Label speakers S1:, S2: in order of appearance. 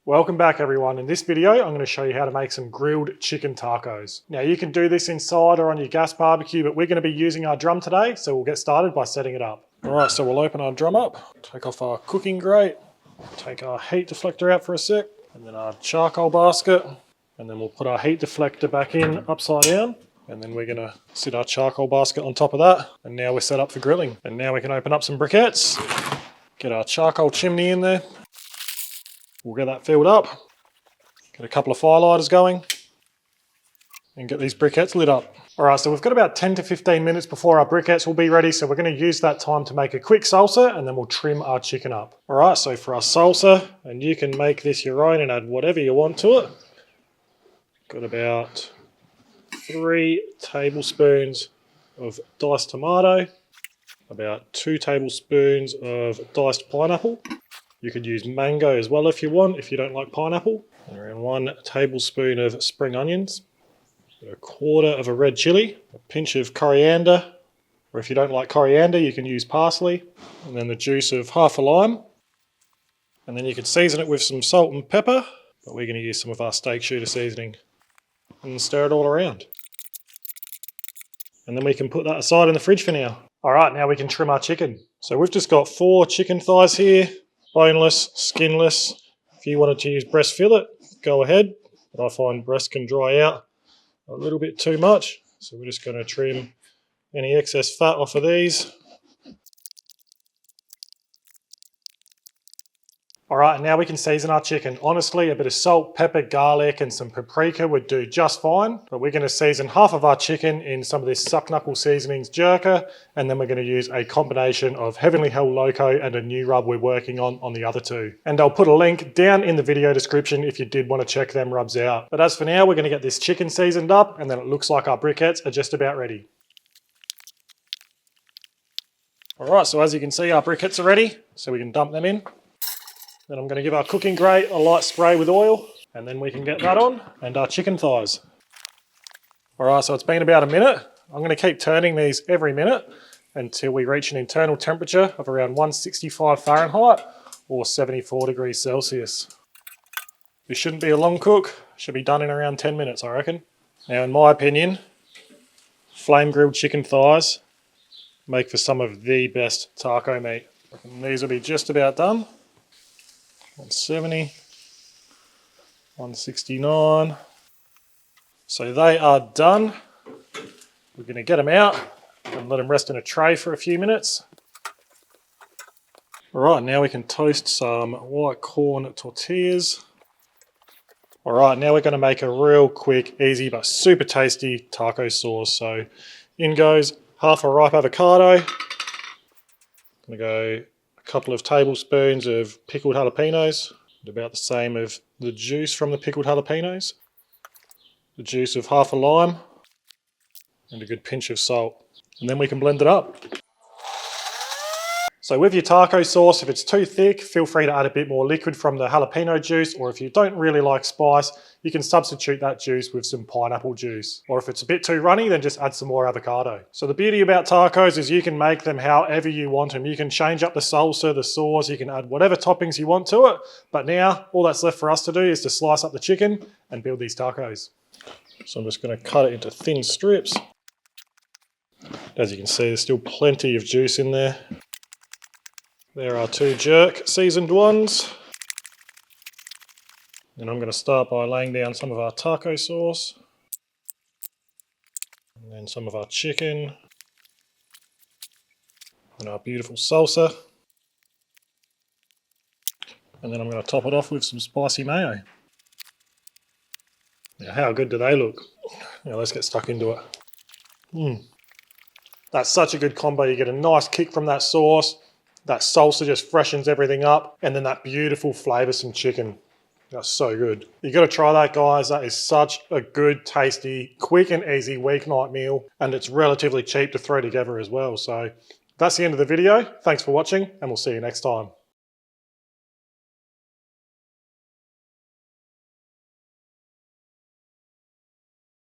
S1: Welcome back everyone. In this video, I'm going to show you how to make some grilled chicken tacos. Now you can do this inside or on your gas barbecue, but we're going to be using our drum today, so we'll get started by setting it up. Alright, so we'll open our drum up, take off our cooking grate, take our heat deflector out for a sec, and then our charcoal basket, and then we'll put our heat deflector back in upside down, and then we're going to sit our charcoal basket on top of that, and now we're set up for grilling. And now we can open up some briquettes, get our charcoal chimney in there. We'll get that filled up, get a couple of firelighters going, and get these briquettes lit up. Alright, so we've got about 10 to 15 minutes before our briquettes will be ready, so we're going to use that time to make a quick salsa, and then we'll trim our chicken up. Alright, so for our salsa, and you can make this your own and add whatever you want to it. Got about 3 tablespoons of diced tomato, about 2 tablespoons of diced pineapple. You could use mango as well if you want, if you don't like pineapple. And around 1 tablespoon of spring onions, a quarter of a red chilli, a pinch of coriander, or if you don't like coriander, you can use parsley, and then the juice of half a lime. And then you could season it with some salt and pepper, but we're going to use some of our steak shooter seasoning, and stir it all around. And then we can put that aside in the fridge for now. Alright, now we can trim our chicken. So we've just got 4 chicken thighs here. Boneless, skinless. If you wanted to use breast fillet, go ahead. But I find breast can dry out a little bit too much. So we're just going to trim any excess fat off of these. Alright, now we can season our chicken. Honestly, a bit of salt, pepper, garlic and some paprika would do just fine. But we're going to season half of our chicken in some of this Suck Knuckle Seasonings jerker. And then we're going to use a combination of Heavenly Hell Loco and a new rub we're working on the other 2. And I'll put a link down in the video description if you did want to check them rubs out. But as for now, we're going to get this chicken seasoned up, and then it looks like our briquettes are just about ready. Alright, so as you can see, our briquettes are ready, so we can dump them in. Then I'm going to give our cooking grate a light spray with oil, and then we can get that on, and our chicken thighs. Alright, so it's been about a minute. I'm going to keep turning these every minute until we reach an internal temperature of around 165 Fahrenheit or 74 degrees Celsius. This shouldn't be a long cook, should be done in around 10 minutes, I reckon. Now, in my opinion, flame grilled chicken thighs make for some of the best taco meat. And these will be just about done. 170, 169. So they are done. We're going to get them out and let them rest in a tray for a few minutes. Alright, now we can toast some white corn tortillas. Alright, now we're going to make a real quick, easy but super tasty taco sauce. So in goes half a ripe avocado. I'm going to go a couple of tablespoons of pickled jalapenos, about the same of the juice from the pickled jalapenos, the juice of half a lime, and a good pinch of salt. And then we can blend it up. So with your taco sauce, if it's too thick, feel free to add a bit more liquid from the jalapeno juice, or if you don't really like spice, you can substitute that juice with some pineapple juice. Or if it's a bit too runny, then just add some more avocado. So the beauty about tacos is you can make them however you want them. You can change up the salsa, the sauce, you can add whatever toppings you want to it. But now, all that's left for us to do is to slice up the chicken and build these tacos. So I'm just going to cut it into thin strips. As you can see, there's still plenty of juice in there. There are 2 jerk seasoned ones. And I'm going to start by laying down some of our taco sauce. And then some of our chicken. And our beautiful salsa. And then I'm going to top it off with some spicy mayo. Now, how good do they look? Now let's get stuck into it. That's such a good combo. You get a nice kick from that sauce. That salsa just freshens everything up, and then that beautiful flavoursome chicken. That's so good. You got to try that, guys. That is such a good, tasty, quick and easy weeknight meal, and it's relatively cheap to throw together as well. So that's the end of the video. Thanks for watching, and we'll see you next time.